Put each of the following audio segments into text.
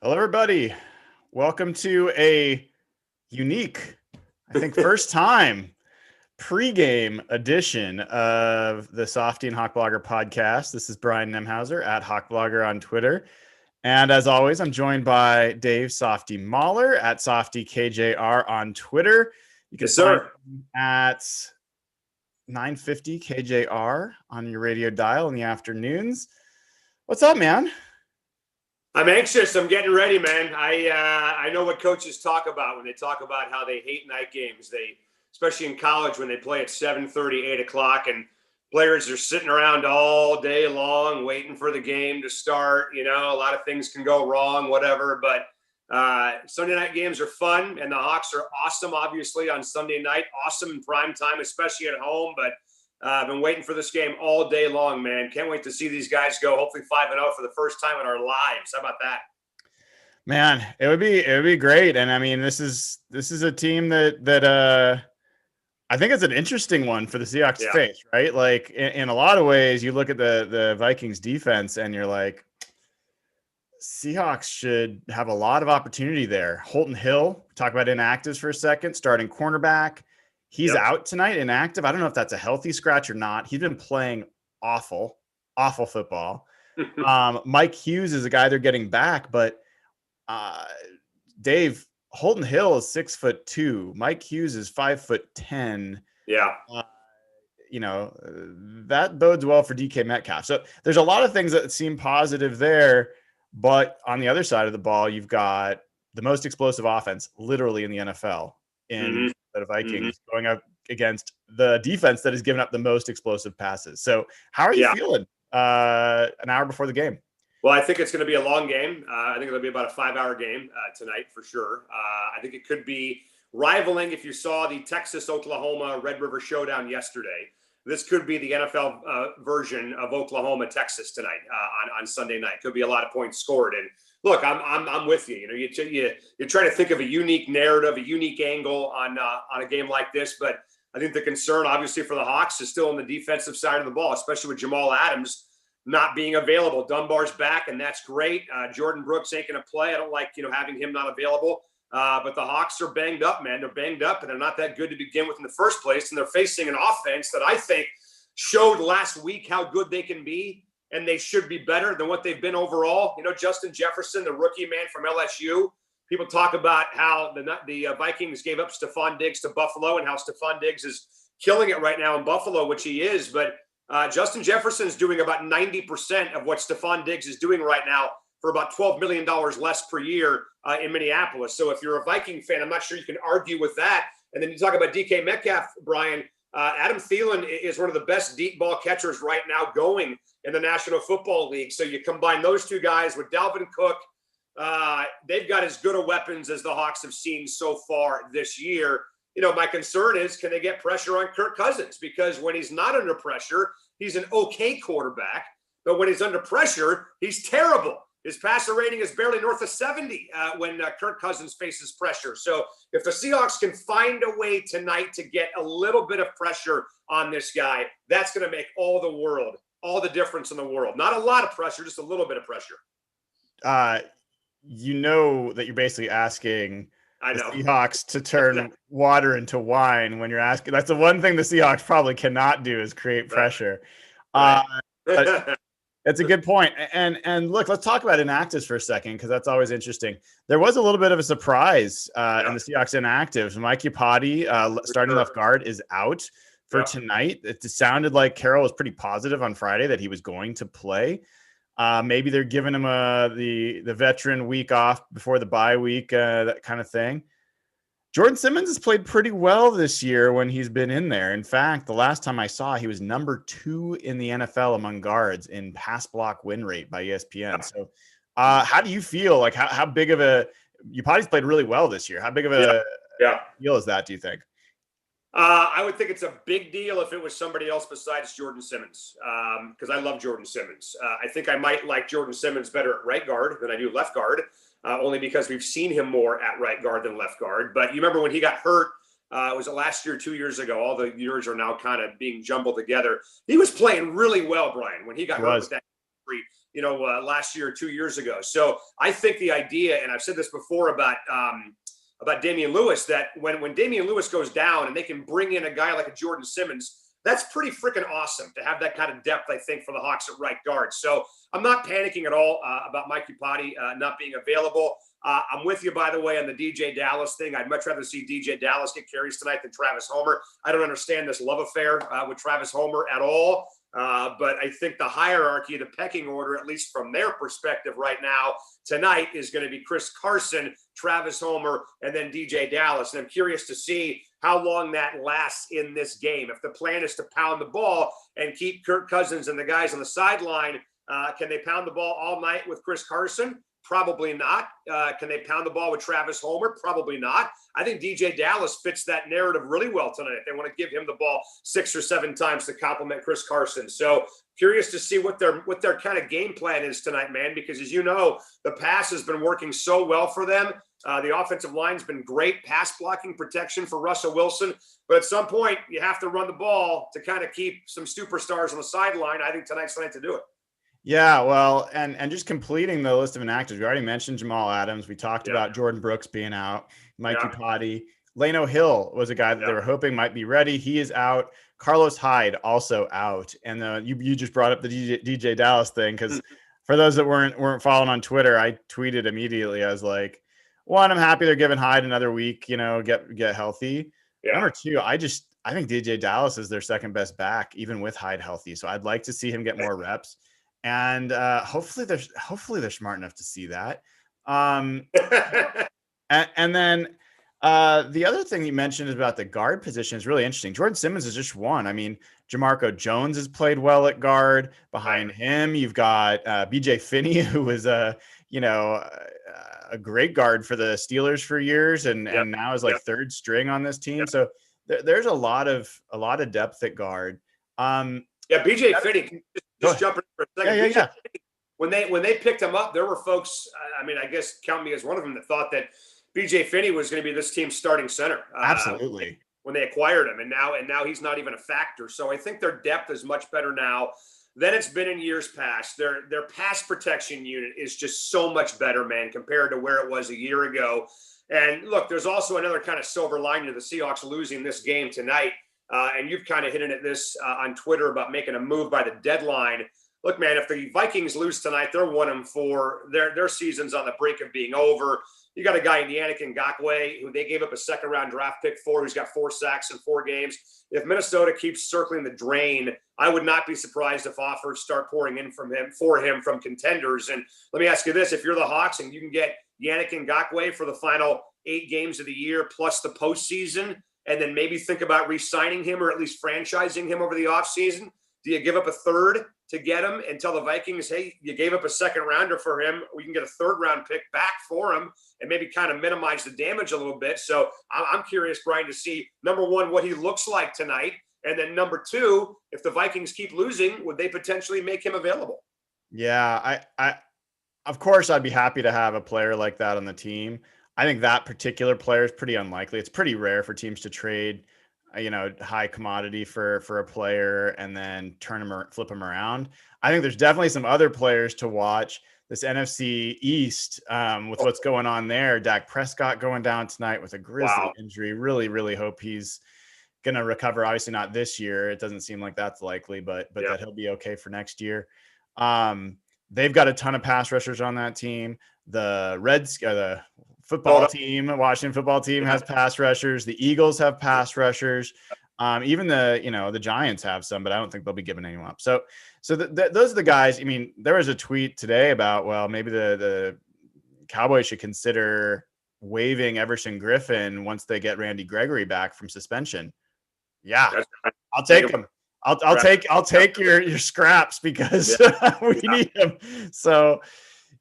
Hello, everybody. Welcome to a unique, I think, first time pregame edition of the Softy and Hawkblogger podcast. This is Brian Nemhauser at Hawkblogger on Twitter. And as always, I'm joined by Dave Softy Mahler at SoftyKJR on Twitter. You can find him at 950 KJR on your radio dial in the afternoons. What's up, man? I'm anxious. I'm getting ready, man. I know what coaches talk about when they talk about how they hate night games. Especially in college when they play at 7:30, 8 o'clock, and players are sitting around all day long waiting for the game to start. You know, a lot of things can go wrong, whatever. But Sunday night games are fun, and the Hawks are awesome, obviously, on Sunday night. Awesome in prime time, especially at home. But I've been waiting for this game all day long, man. Can't wait to see these guys go, hopefully 5-0 for the first time in our lives. How about that? Man, it would be great. And I mean, this is a team that I think it's an interesting one for the Seahawks to face, right? Like in a lot of ways, you look at the Vikings defense and you're like, Seahawks should have a lot of opportunity there. Holton Hill, talk about inactives for a second, starting cornerback. He's out tonight, inactive. I don't know if that's a healthy scratch or not. He's been playing awful football. Mike Hughes is a guy they're getting back, but Dave, Holton Hill is 6'2". Mike Hughes is 5'10". Yeah. That bodes well for DK Metcalf. So there's a lot of things that seem positive there, but on the other side of the ball, you've got the most explosive offense literally in the NFL in the Vikings going up against the defense that has given up the most explosive passes. So how are you feeling an hour before the game? Well, I think it's going to be a long game. I think it'll be about a 5-hour game tonight for sure. I think it could be rivaling, if you saw the Texas-Oklahoma Red River Showdown yesterday. This could be the NFL version of Oklahoma-Texas tonight on Sunday night. Could be a lot of points scored. And look, I'm with you. You know, you're trying to think of a unique narrative, a unique angle on a game like this. But I think the concern, obviously, for the Hawks is still on the defensive side of the ball, especially with Jamal Adams not being available. Dunbar's back, and that's great. Jordan Brooks ain't going to play. I don't like having him not available. But the Hawks are banged up, man. They're banged up, and they're not that good to begin with in the first place. And they're facing an offense that I think showed last week how good they can be, and they should be better than what they've been overall. You know, Justin Jefferson, the rookie man from LSU. People talk about how the Vikings gave up Stephon Diggs to Buffalo and how Stephon Diggs is killing it right now in Buffalo, which he is. But Justin Jefferson is doing about 90% of what Stephon Diggs is doing right now for about $12 million less per year in Minneapolis. So if you're a Viking fan, I'm not sure you can argue with that. And then you talk about DK Metcalf, Brian. Adam Thielen is one of the best deep ball catchers right now going in the National Football League. So you combine those two guys with Dalvin Cook. They've got as good a weapons as the Hawks have seen so far this year. You know, my concern is, can they get pressure on Kirk Cousins? Because when he's not under pressure, he's an okay quarterback. But when he's under pressure, he's terrible. His passer rating is barely north of 70 when Kirk Cousins faces pressure. So if the Seahawks can find a way tonight to get a little bit of pressure on this guy, that's going to make all the difference in the world. Not a lot of pressure, just a little bit of pressure. You know that you're basically asking the Seahawks to turn water into wine when you're asking. That's the one thing the Seahawks probably cannot do is create pressure. Right. That's a good point. And look, let's talk about inactives for a second, because that's always interesting. There was a little bit of a surprise in the Seahawks inactives. Mike Iupati, starting left guard, is out for tonight. It sounded like Carroll was pretty positive on Friday that he was going to play. Maybe they're giving him the veteran week off before the bye week, that kind of thing. Jordan Simmons has played pretty well this year when he's been in there. In fact, the last time I saw, he was number 2 in the NFL among guards in pass block win rate by ESPN. So how do you feel? Like how big of Iupati's played really well this year. How big of a deal is that, do you think? I would think it's a big deal if it was somebody else besides Jordan Simmons, because I love Jordan Simmons. I think I might like Jordan Simmons better at right guard than I do left guard, only because we've seen him more at right guard than left guard. But you remember when he got hurt, was it last year, 2 years ago? All the years are now kind of being jumbled together. He was playing really well, Brian, when he got hurt with that injury. last year or 2 years ago. So I think the idea, and I've said this before about Damian Lewis, that when Damian Lewis goes down and they can bring in a guy like a Jordan Simmons, that's pretty freaking awesome to have that kind of depth, I think, for the Hawks at right guard. So I'm not panicking at all about Mike Iupati not being available. I'm with you, by the way, on the DJ Dallas thing. I'd much rather see DJ Dallas get carries tonight than Travis Homer. I don't understand this love affair with Travis Homer at all. But I think the hierarchy, the pecking order, at least from their perspective right now, tonight is going to be Chris Carson, Travis Homer, and then DJ Dallas. And I'm curious to see how long that lasts in this game. If the plan is to pound the ball and keep Kirk Cousins and the guys on the sideline, can they pound the ball all night with Chris Carson? Probably not. Can they pound the ball with Travis Homer? Probably not. I think DJ Dallas fits that narrative really well tonight. They want to give him the ball 6 or 7 times to complement Chris Carson. So curious to see what their kind of game plan is tonight, man, because as you know, the pass has been working so well for them. The offensive line's been great pass blocking protection for Russell Wilson. But at some point, you have to run the ball to kind of keep some superstars on the sideline. I think tonight's the night to do it. Yeah, well, and just completing the list of inactives, we already mentioned Jamal Adams. We talked about Jordan Brooks being out, Mike Iupati. Lano Hill was a guy that they were hoping might be ready. He is out. Carlos Hyde also out. And you just brought up the DJ Dallas thing, because for those that weren't following on Twitter, I tweeted immediately. I was like, one, I'm happy they're giving Hyde another week, get healthy. Yeah. Number two, I think DJ Dallas is their second best back, even with Hyde healthy. So I'd like to see him get more reps. And hopefully they're smart enough to see that. And then the other thing you mentioned is about the guard position is really interesting. Jordan Simmons is just one. I mean, Jamarco Jones has played well at guard. Behind him, you've got BJ Finney, who was a great guard for the Steelers for years, and now is like third string on this team. So there's a lot of depth at guard. BJ Finney. Just jumping for a second. Yeah. When they picked him up, there were folks, I guess count me as one of them, that thought that BJ Finney was going to be this team's starting center. Absolutely. When they acquired him, and now he's not even a factor. So I think their depth is much better now than it's been in years past. Their pass protection unit is just so much better, man, compared to where it was a year ago. And look, there's also another kind of silver lining to the Seahawks losing this game tonight. And you've kind of hit at this on Twitter about making a move by the deadline. Look, man, if the Vikings lose tonight, they're 1-4. Their season's on the brink of being over. You got a guy in Yannick Ngakoue, who they gave up a second-round draft pick for, who's got 4 sacks in 4 games. If Minnesota keeps circling the drain, I would not be surprised if offers start pouring in for him from contenders. And let me ask you this: if you're the Hawks and you can get Yannick Ngakoue for the final 8 games of the year plus the postseason, and then maybe think about re-signing him or at least franchising him over the offseason, do you give up a third to get him and tell the Vikings, hey, you gave up a second rounder for him, we can get a 3rd round pick back for him and maybe kind of minimize the damage a little bit? So I'm curious, Brian, to see, number one, what he looks like tonight. And then number two, if the Vikings keep losing, would they potentially make him available? Yeah, I of course, I'd be happy to have a player like that on the team. I think that particular player is pretty unlikely. It's pretty rare for teams to trade, high commodity for a player and then flip him around. I think there's definitely some other players to watch. This NFC East, with what's going on there. Dak Prescott going down tonight with a grisly injury. Really, really hope he's going to recover. Obviously not this year. It doesn't seem like that's likely, but that he'll be okay for next year. They've got a ton of pass rushers on that team. The Washington football team has pass rushers. The Eagles have pass rushers. Even the Giants have some, but I don't think they'll be giving anyone up. So those are the guys. I mean, there was a tweet today about, well, maybe the Cowboys should consider waiving Everson Griffin once they get Randy Gregory back from suspension. Yeah, I'll take him. I'll take your scraps because we need them. So.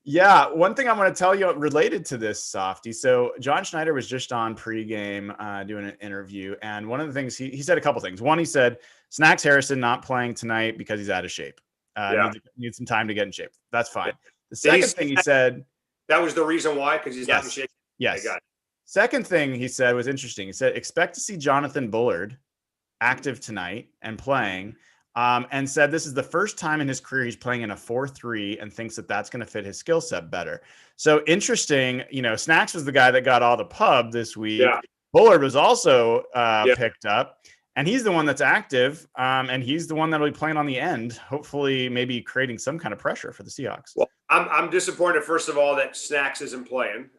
Yeah, one thing I want to tell you related to this, Softy. So John Schneider was just on Pregame doing an interview, and one of the things he said a couple things. One, he said Snacks Harrison not playing tonight because he's out of shape. Needs some time to get in shape. That's fine. The second thing he said, that was the reason why, because he's not in shape. Yes. Second thing he said was interesting. He said expect to see Jonathan Bullard active tonight and playing. and said this is the first time in his career he's playing in a 4-3 and thinks that that's going to fit his skill set better. So interesting. Snacks was the guy that got all the pub this week. Yeah. Bullard was also picked up, and he's the one that's active, and he's the one that'll be playing on the end, hopefully maybe creating some kind of pressure for the Seahawks. Well, I'm disappointed, first of all, that Snacks isn't playing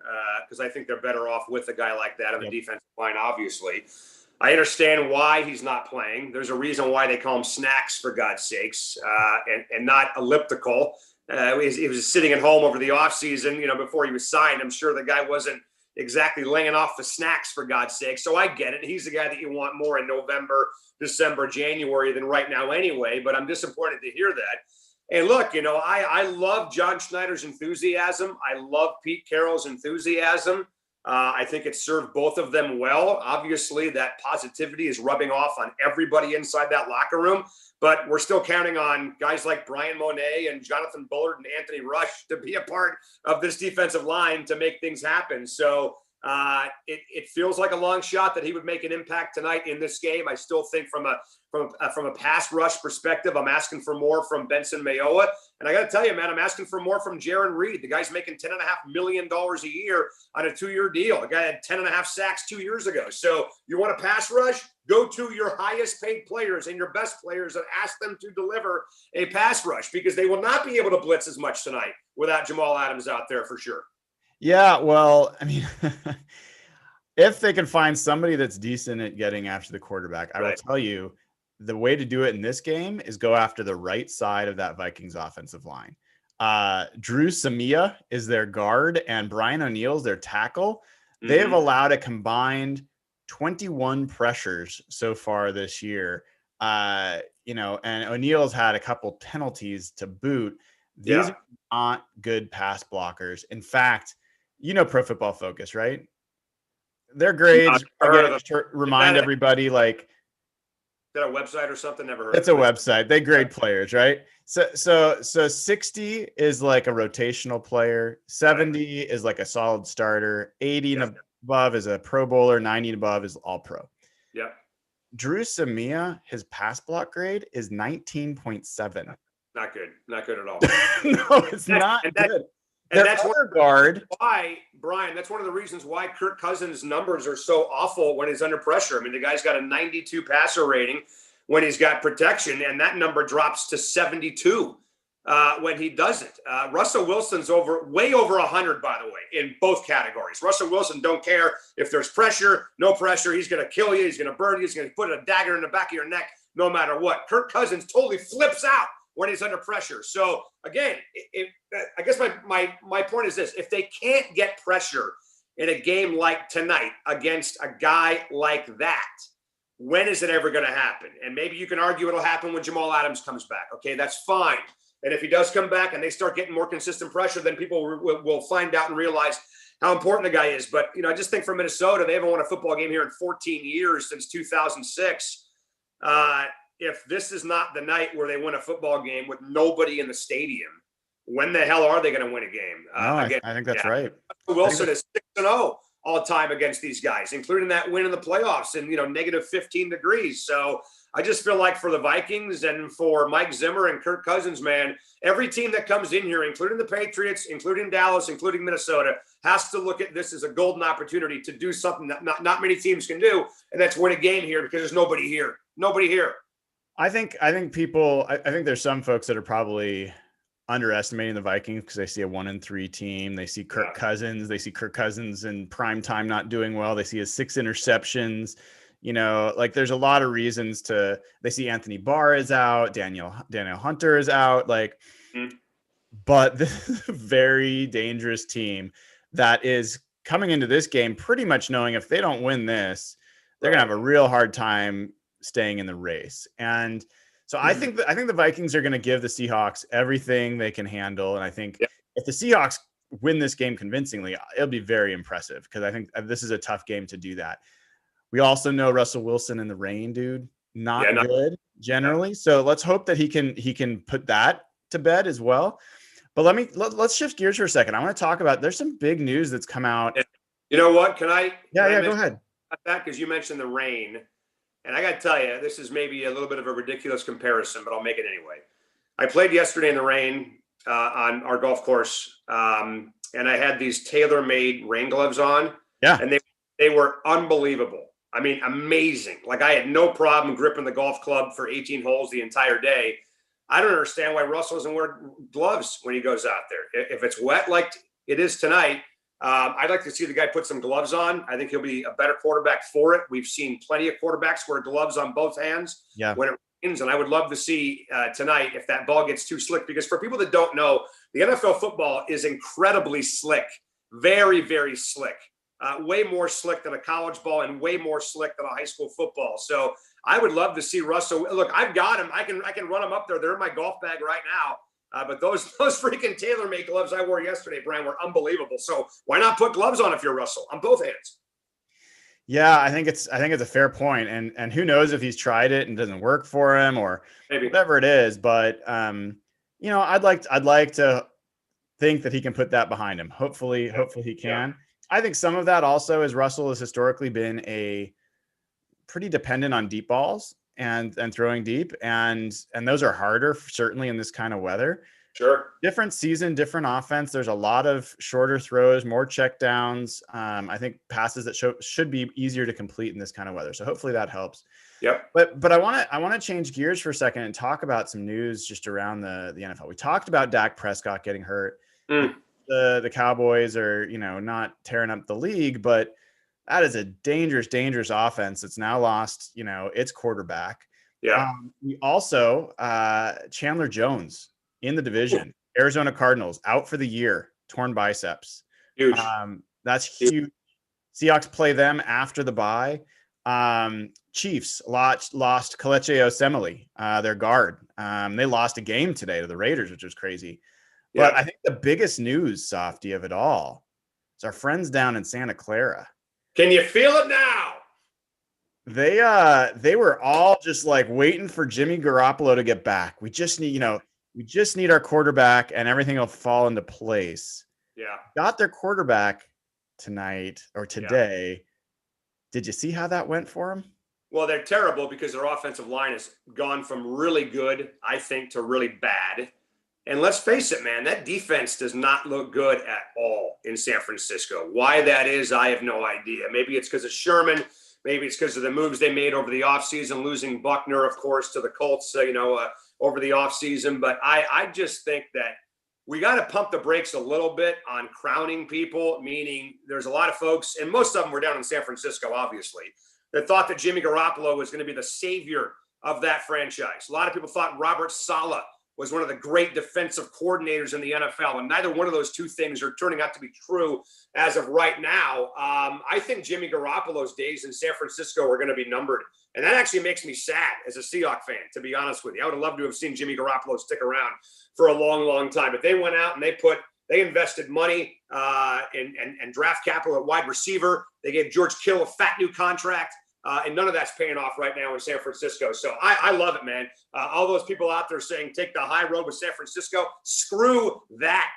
because I think they're better off with a guy like that on the defensive line, obviously. I understand why he's not playing. There's a reason why they call him Snacks, for God's sakes, and not elliptical. He was sitting at home over the offseason, before he was signed. I'm sure the guy wasn't exactly laying off the snacks, for God's sake. So I get it. He's the guy that you want more in November, December, January than right now anyway, but I'm disappointed to hear that. And look, I love John Schneider's enthusiasm. I love Pete Carroll's enthusiasm. I think it served both of them well. Obviously, that positivity is rubbing off on everybody inside that locker room, but we're still counting on guys like Brian Monet and Jonathan Bullard and Anthony Rush to be a part of this defensive line to make things happen. So it feels like a long shot that he would make an impact tonight in this game. I still think from a pass rush perspective, I'm asking for more from Benson Mayowa. And I got to tell you, man, I'm asking for more from Jaron Reed. The guy's making $10.5 million a year on a 2-year deal. The guy had 10.5 sacks 2 years ago. So you want a pass rush? Go to your highest paid players and your best players and ask them to deliver a pass rush, because they will not be able to blitz as much tonight without Jamal Adams out there for sure. Yeah, well, I mean, if they can find somebody that's decent at getting after the quarterback, I will tell you, the way to do it in this game is go after the right side of that Vikings offensive line. Drew Samia is their guard, and Brian O'Neill's their tackle. Mm-hmm. They have allowed a combined 21 pressures so far this year. And O'Neill's had a couple penalties to boot. These are not good pass blockers. In fact, Pro Football Focus, right? Their grades, again, to remind everybody, like, is that a website or something? Never heard. It's a website. They grade players, right? So 60 is like a rotational player. 70 is like a solid starter. 80 and above is a Pro Bowler. 90 and above is all pro. Yeah. Drew Samia, his pass block grade is 19.7. Not good. Not good at all. No, it's not good. And that's why, Brian, that's one of the reasons why Kirk Cousins' numbers are so awful when he's under pressure. I mean, the guy's got a 92 passer rating when he's got protection, and that number drops to 72 when he doesn't. Russell Wilson's way over 100, by the way, in both categories. Russell Wilson don't care if there's pressure, no pressure. He's going to kill you. He's going to burn you. He's going to put a dagger in the back of your neck no matter what. Kirk Cousins totally flips out when he's under pressure. So again, I guess my point is this: if they can't get pressure in a game like tonight against a guy like that, when is it ever going to happen? And maybe you can argue it'll happen when Jamal Adams comes back. Okay, that's fine. And if he does come back and they start getting more consistent pressure, then people will find out and realize how important the guy is. But I just think for Minnesota, they haven't won a football game here in 14 years since 2006. If this is not the night where they win a football game with nobody in the stadium, when the hell are they going to win a game? I think that's right. Wilson is 6-0 all time against these guys, including that win in the playoffs in negative 15 degrees. So I just feel like for the Vikings and for Mike Zimmer and Kirk Cousins, man, every team that comes in here, including the Patriots, including Dallas, including Minnesota, has to look at this as a golden opportunity to do something that not many teams can do, and that's win a game here because there's nobody here. Nobody here. I think there's some folks that are probably underestimating the Vikings because they see a 1-3 team. They see Kirk Cousins. They see Kirk Cousins in prime time not doing well. They see his 6 interceptions. There's a lot of reasons they see Anthony Barr is out. Daniel Hunter is out. But this is a very dangerous team that is coming into this game pretty much knowing if they don't win this, they're going to have a real hard time staying in the race. And so I think the Vikings are going to give the Seahawks everything they can handle. And I think if the Seahawks win this game convincingly, it'll be very impressive because I think this is a tough game to do that. We also know Russell Wilson in the rain, dude, not good generally. So let's hope that he can put that to bed as well. But let's shift gears for a second. I want to talk about, there's some big news that's come out. You know what? Can I? Yeah, go ahead. That because you mentioned the rain. And I got to tell you, this is maybe a little bit of a ridiculous comparison, but I'll make it anyway. I played yesterday in the rain on our golf course, and I had these tailor-made rain gloves on. Yeah. And they were unbelievable. I mean, amazing. Like, I had no problem gripping the golf club for 18 holes the entire day. I don't understand why Russell doesn't wear gloves when he goes out there. If it's wet like it is tonight, I'd like to see the guy put some gloves on. I think he'll be a better quarterback for it. We've seen plenty of quarterbacks wear gloves on both hands when it rains, and I would love to see tonight if that ball gets too slick, because for people that don't know, the NFL football is incredibly slick, very, very slick. Way more slick than a college ball and way more slick than a high school football. So I would love to see Russell. Look, I've got him. I can run him up there. They're in my golf bag right now. But those freaking tailor-made gloves I wore yesterday, Brian, were unbelievable. So why not put gloves on if you're Russell on both hands? Yeah, I think it's a fair point. And who knows if he's tried it and it doesn't work for him or maybe whatever it is. But I'd like to think that he can put that behind him. Hopefully he can. Yeah. I think some of that also is Russell has historically been a pretty dependent on deep balls and throwing deep. And those are harder, certainly in this kind of weather. Sure. Different season, different offense. There's a lot of shorter throws, more check downs. I think passes that should be easier to complete in this kind of weather. So hopefully that helps. Yep. But I want to change gears for a second and talk about some news just around the NFL. We talked about Dak Prescott getting hurt. The Cowboys are, not tearing up the league, but that is a dangerous offense. It's now lost, its quarterback. Yeah. We also, Chandler Jones in the division, Arizona Cardinals out for the year, torn biceps. Huge. That's huge. Seahawks play them after the bye. Chiefs lost Kelechi Osemele, their guard. They lost a game today to the Raiders, which was crazy. But I think the biggest news, Softy, of it all is our friends down in Santa Clara. Can you feel it now? They were all just like waiting for Jimmy Garoppolo to get back. We just need our quarterback and everything will fall into place. Yeah. Got their quarterback tonight or today. Yeah. Did you see how that went for them? Well, they're terrible because their offensive line has gone from really good, I think, to really bad. And let's face it, man, that defense does not look good at all in San Francisco. Why that is, I have no idea. Maybe it's because of Sherman. Maybe it's because of the moves they made over the offseason, losing Buckner, of course, to the Colts, over the offseason. But I just think that we got to pump the brakes a little bit on crowning people, meaning there's a lot of folks, and most of them were down in San Francisco, obviously, that thought that Jimmy Garoppolo was going to be the savior of that franchise. A lot of people thought Robert Saleh was one of the great defensive coordinators in the NFL, and neither one of those two things are turning out to be true as of right now. I think Jimmy Garoppolo's days in San Francisco are going to be numbered, and that actually makes me sad as a Seahawks fan, to be honest with you. I would have loved to have seen Jimmy Garoppolo stick around for a long, long time, but they went out and they invested money and draft capital at wide receiver. They gave George Kittle a fat new contract. And none of that's paying off right now in San Francisco. So I love it, man. All those people out there saying take the high road with San Francisco, screw that.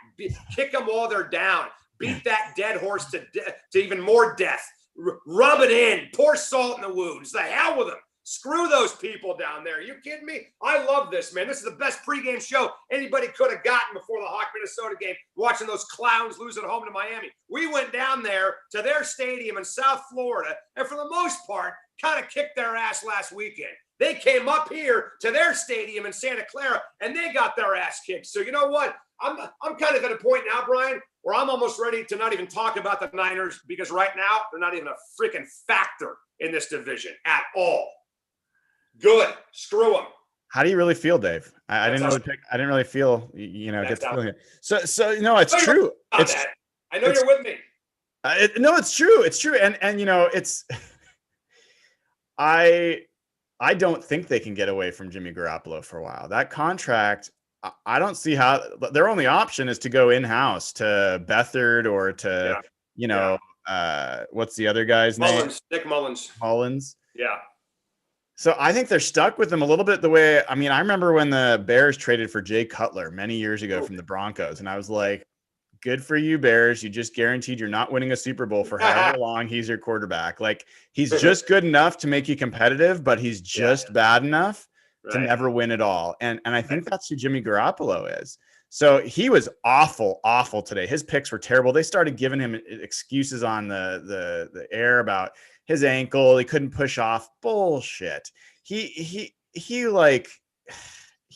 Kick them while they're down. Beat that dead horse to even more death. Rub it in. Pour salt in the wounds. The hell with them. Screw those people down there. Are you kidding me? I love this, man. This is the best pregame show anybody could have gotten before the Hawk-Minnesota game, watching those clowns lose at home to Miami. We went down there to their stadium in South Florida, and for the most part, kind of kicked their ass last weekend. They came up here to their stadium in Santa Clara, and they got their ass kicked. So you know what? I'm kind of at a point now, Brian, where I'm almost ready to not even talk about the Niners, because right now they're not even a freaking factor in this division at all. Good. Screw them. How do you really feel, Dave? I didn't really pick. I didn't really feel, get the feeling it. So it's true. It's. I know you're with me. No, it's true. It's true. And it's. I don't think they can get away from Jimmy Garoppolo for a while. That contract, I don't see how their only option is to go in-house to Beathard or to, what's the other guy's name? Nick Mullins. Mullins. Yeah. So I think they're stuck with him a little bit the way, I remember when the Bears traded for Jay Cutler many years ago from the Broncos, and I was like, good for you, Bears. You just guaranteed you're not winning a Super Bowl for however long he's your quarterback. Like, he's just good enough to make you competitive, but he's just bad enough to never win it all. And I think that's who Jimmy Garoppolo is. So he was awful today. His picks were terrible. They started giving him excuses on the air about his ankle. He couldn't push off. Bullshit. He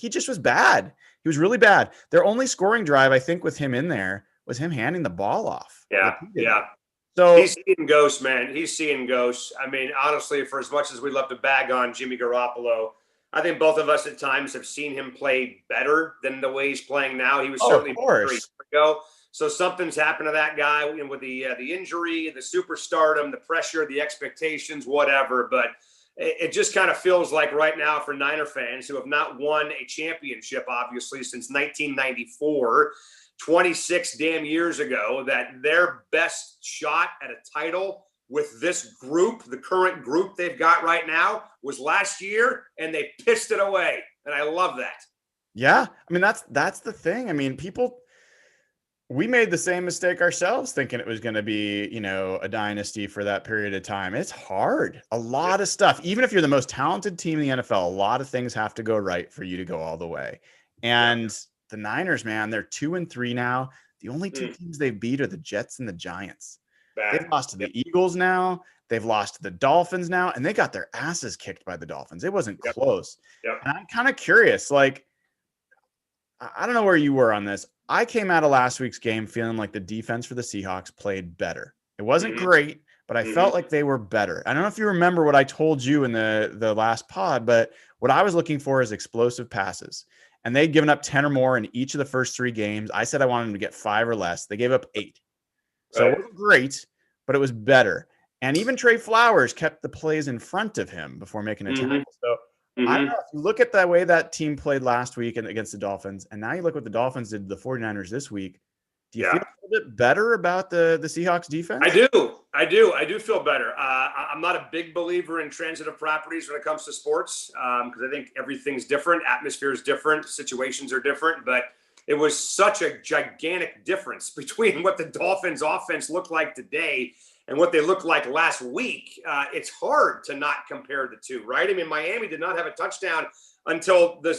just was bad. He was really bad. Their only scoring drive, I think, with him in there was him handing the ball off. Yeah. So he's seeing ghosts, man. He's seeing ghosts. I mean, honestly, for as much as we love to bag on Jimmy Garoppolo, I think both of us at times have seen him play better than the way he's playing now. He was certainly better a year ago. So something's happened to that guy with the injury, the superstardom, the pressure, the expectations, whatever. But it just kind of feels like right now for Niner fans who have not won a championship, obviously, since 1994, 26 damn years ago, that their best shot at a title with this group, the current group they've got right now, was last year, and they pissed it away. And I love that. Yeah. I mean, that's the thing. I mean, we made the same mistake ourselves thinking it was going to be, a dynasty for that period of time. It's hard. A lot of stuff, even if you're the most talented team in the NFL, a lot of things have to go right for you to go all the way. And the Niners, man, they're 2-3 now. The only two teams they've beat are the Jets and the Giants. They've lost to the Eagles now. They've lost to the Dolphins now, and they got their asses kicked by the Dolphins. It wasn't close. And I'm kind of curious, like, I don't know where you were on this. I came out of last week's game feeling like the defense for the Seahawks played better. It wasn't great, but I felt like they were better. I don't know if you remember what I told you in the last pod, but what I was looking for is explosive passes. And they'd given up 10 or more in each of the first 3 games. I said I wanted them to get 5 or less. They gave up 8. So it wasn't great, but it was better. And even Trey Flowers kept the plays in front of him before making a tackle. So I don't know. If you look at the way that team played last week against the Dolphins, and now you look what the Dolphins did to the 49ers this week, do you feel a little bit better about the Seahawks defense? I do feel better. I'm not a big believer in transitive properties when it comes to sports because I think everything's different. Atmosphere is different. Situations are different. But it was such a gigantic difference between what the Dolphins offense looked like today and what they looked like last week. It's hard to not compare the two, right? I mean, Miami did not have a touchdown until the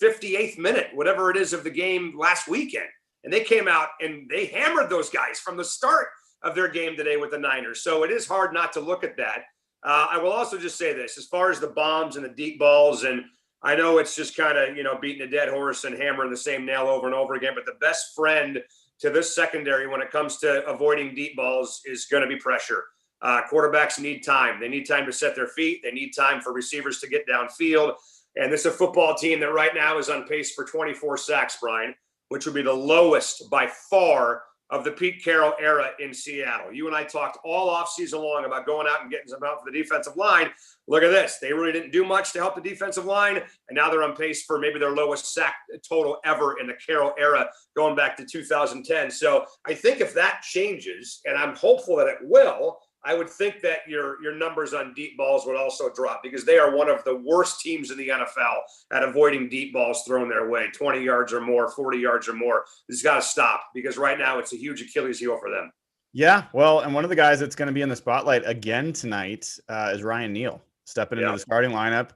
58th minute, whatever it is, of the game last weekend. And they came out and they hammered those guys from the start of their game today with the Niners. So it is hard not to look at that. I will also just say this, as far as the bombs and the deep balls, and I know it's just kind of, beating a dead horse and hammering the same nail over and over again, but the best friend to this secondary when it comes to avoiding deep balls is going to be pressure. Quarterbacks need time. They need time to set their feet. They need time for receivers to get downfield. And this is a football team that right now is on pace for 24 sacks, Brian, which would be the lowest by far of the Pete Carroll era in Seattle. You and I talked all offseason long about going out and getting some help for the defensive line. Look at this. They really didn't do much to help the defensive line, and now they're on pace for maybe their lowest sack total ever in the Carroll era, going back to 2010. So I think if that changes, and I'm hopeful that it will, I would think that your numbers on deep balls would also drop because they are one of the worst teams in the NFL at avoiding deep balls thrown their way, 20 yards or more, 40 yards or more. This has got to stop because right now it's a huge Achilles heel for them. Yeah, well, and one of the guys that's going to be in the spotlight again tonight is Ryan Neal, stepping into the starting lineup.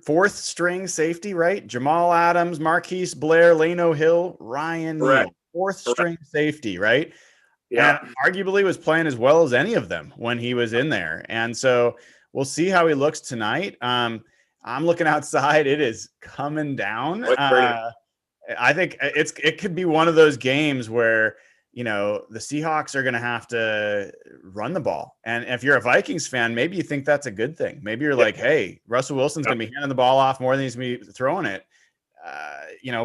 Fourth string safety, right? Jamal Adams, Marquise Blair, Lano Hill, Ryan Neal. Fourth string safety, right? Yeah, and arguably was playing as well as any of them when he was in there. And so we'll see how he looks tonight. I'm looking outside. It is coming down. I think it could be one of those games where, the Seahawks are going to have to run the ball. And if you're a Vikings fan, maybe you think that's a good thing. Maybe you're like, hey, Russell Wilson's going to be handing the ball off more than he's going to be throwing it.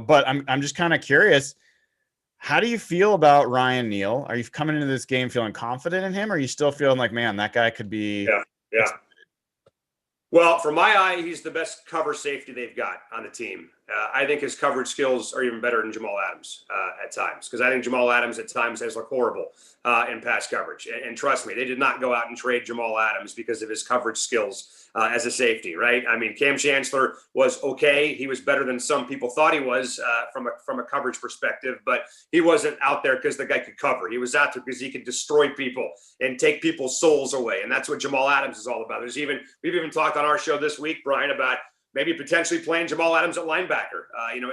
But I'm just kind of curious. How do you feel about Ryan Neal? Are you coming into this game feeling confident in him, or are you still feeling like, man, that guy could be? Yeah. Well, from my eye, he's the best cover safety they've got on the team. I think his coverage skills are even better than Jamal Adams at times, because I think Jamal Adams at times has looked horrible in pass coverage. And trust me, they did not go out and trade Jamal Adams because of his coverage skills as a safety, right? I mean, Cam Chancellor was okay. He was better than some people thought he was from a coverage perspective, but he wasn't out there because the guy could cover. He was out there because he could destroy people and take people's souls away. And that's what Jamal Adams is all about. We've even talked on our show this week, Brian, about maybe potentially playing Jamal Adams at linebacker,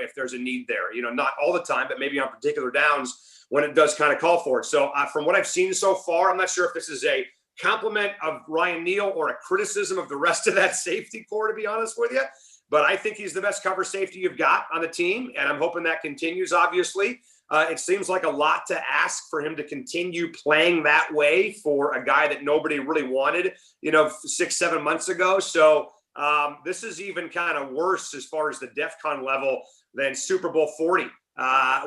if there's a need there. Not all the time, but maybe on particular downs when it does kind of call for it. So from what I've seen so far, I'm not sure if this is a compliment of Ryan Neal or a criticism of the rest of that safety core, to be honest with you. But I think he's the best cover safety you've got on the team, and I'm hoping that continues, obviously. It seems like a lot to ask for him to continue playing that way for a guy that nobody really wanted, 6-7 months ago. So this is even kind of worse as far as the DEFCON level than Super Bowl 40,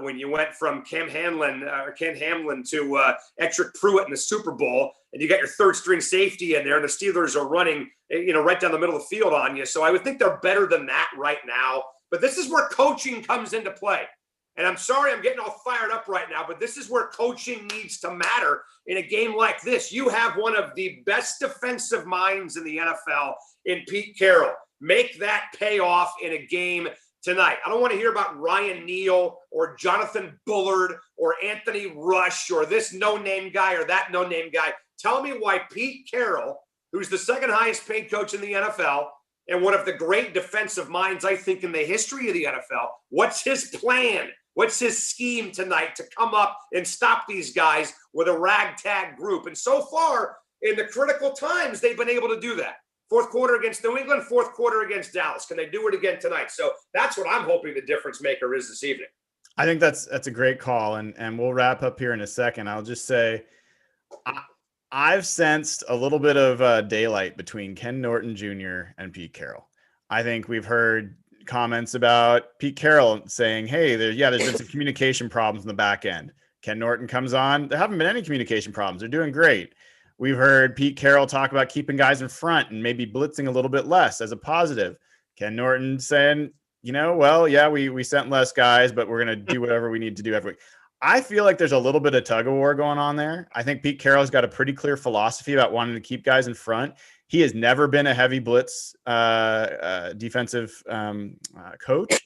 when you went from Ken Hamlin to Ettrick Pruitt in the Super Bowl, and you got your third string safety in there, and the Steelers are running, right down the middle of the field on you. So I would think they're better than that right now. But this is where coaching comes into play. And I'm sorry I'm getting all fired up right now, but this is where coaching needs to matter in a game like this. You have one of the best defensive minds in the NFL in Pete Carroll. Make that pay off in a game tonight. I don't want to hear about Ryan Neal or Jonathan Bullard or Anthony Rush or this no-name guy or that no-name guy. Tell me why Pete Carroll, who's the second highest paid coach in the NFL and one of the great defensive minds, I think, in the history of the NFL, what's his plan? What's his scheme tonight to come up and stop these guys with a ragtag group? And so far, in the critical times, they've been able to do that. Fourth quarter against New England, fourth quarter against Dallas. Can they do it again tonight? So that's what I'm hoping the difference maker is this evening. I think that's a great call, and we'll wrap up here in a second. I'll just say I've sensed a little bit of daylight between Ken Norton Jr. and Pete Carroll. I think we've heard comments about Pete Carroll saying, hey, there's been some communication problems in the back end. Ken Norton comes on. There haven't been any communication problems. They're doing great. We've heard Pete Carroll talk about keeping guys in front and maybe blitzing a little bit less as a positive. Ken Norton saying, we sent less guys, but we're going to do whatever we need to do every week. I feel like there's a little bit of tug of war going on there. I think Pete Carroll's got a pretty clear philosophy about wanting to keep guys in front. He has never been a heavy blitz defensive coach.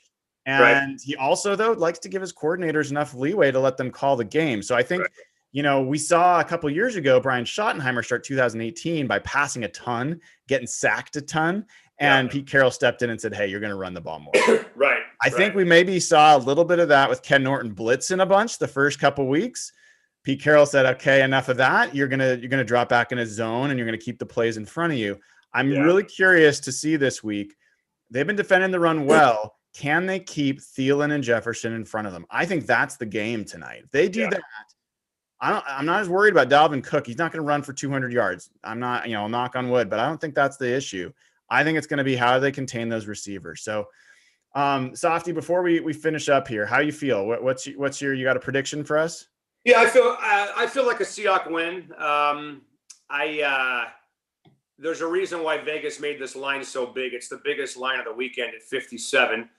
And He also, though, likes to give his coordinators enough leeway to let them call the game. So I think, we saw a couple years ago, Brian Schottenheimer start 2018 by passing a ton, getting sacked a ton. And Pete Carroll stepped in and said, hey, you're going to run the ball more. I think we maybe saw a little bit of that with Ken Norton blitzing a bunch the first couple weeks. Pete Carroll said, okay, enough of that. You're gonna drop back in his zone and you're gonna keep the plays in front of you. I'm really curious to see this week. They've been defending the run well. Can they keep Thielen and Jefferson in front of them? I think that's the game tonight. If they do that, I'm not as worried about Dalvin Cook. He's not going to run for 200 yards. I'm not, I'll knock on wood, but I don't think that's the issue. I think it's going to be how they contain those receivers. So, Softy, before we finish up here, how you feel? What's your you got a prediction for us? Yeah, I feel like a Seahawks win. There's a reason why Vegas made this line so big. It's the biggest line of the weekend at 57,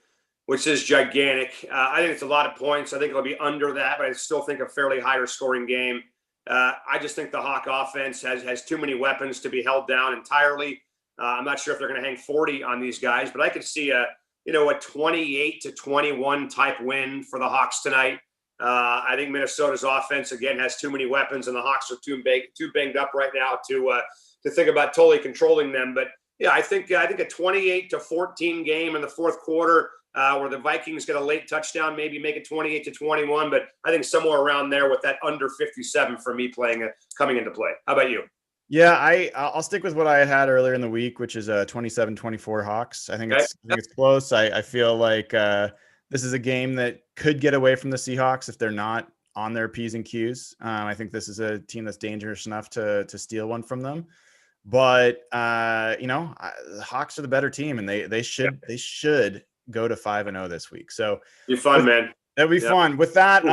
which is gigantic. I think it's a lot of points. I think it'll be under that, but I still think a fairly higher scoring game. I just think the Hawk offense has too many weapons to be held down entirely. I'm not sure if they're going to hang 40 on these guys, but I could see a 28-21 type win for the Hawks tonight. I think Minnesota's offense, again, has too many weapons, and the Hawks are too banged up right now to think about totally controlling them. But, yeah, I think a 28-14 game in the fourth quarter where the Vikings get a late touchdown, maybe make it 28-21. But I think somewhere around there with that under 57 for me coming into play. How about you? Yeah, I'll stick with what I had earlier in the week, which is a 27-24 Hawks. I think it's close. I feel like this is a game that could get away from the Seahawks if they're not on their P's and Q's. I think this is a team that's dangerous enough to steal one from them. But the Hawks are the better team, and they should go to 5-0 this week. So be fun, man. That'd be fun. With that,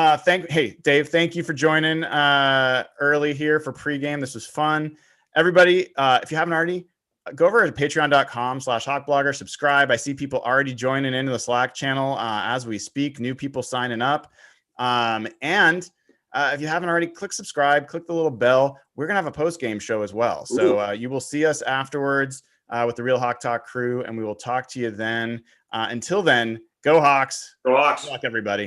hey Dave, thank you for joining early here for pregame. This was fun. Everybody, if you haven't already, go over to patreon.com/Hawkblogger, subscribe. I see people already joining into the Slack channel as we speak, new people signing up. And if you haven't already, click subscribe, click the little bell. We're going to have a post-game show as well. So you will see us afterwards with the Real Hawk Talk crew, and we will talk to you then. Until then, go Hawks. Go Hawks. Good luck, everybody.